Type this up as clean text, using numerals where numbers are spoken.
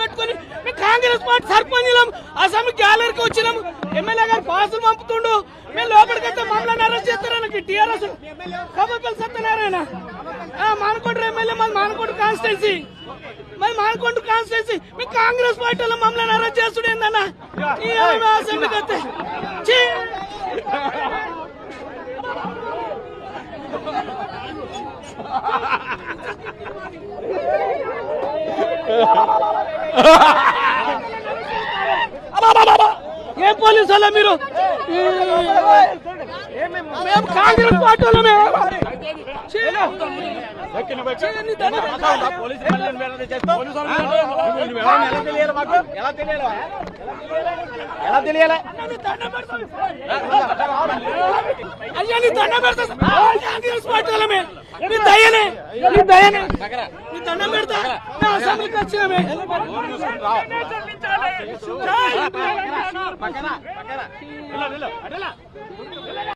పట్టుకొని మేము Congress party సర్పంచులం assembly గ్యాలరీకి వచ్చినాము. ఎమ్మెల్యే గారు పాసులు పంపుతుండు. మేము లోపలికైతే మమ్మల్ని అరెస్ట్ చేస్తారని టీఆర్ఎస్ కబర్పల్లి సత్యనారాయణ మానకొండ ఎమ్మెల్యే మాది మానకొండ కాన్స్టిట్యున్సీ మేము కాంగ్రెస్ పార్టీలో మమ్మల్ని అరెస్ట్ చేస్తుడు ఏందన్నా అసెంబ్లీకి వస్తే ఏ పోలీసు వాళ్ళ మీరు? మేము కాంగ్రెస్ పార్టీ వాళ్ళమే. ఎలా తెలియాలి? అయ్యా నీ దండం పెడతా. కాంగ్రెస్ పార్టీ వాళ్ళమే. నీ దయనే నీ దండం పెడతా. అసెంబ్లీకి వచ్చినామే.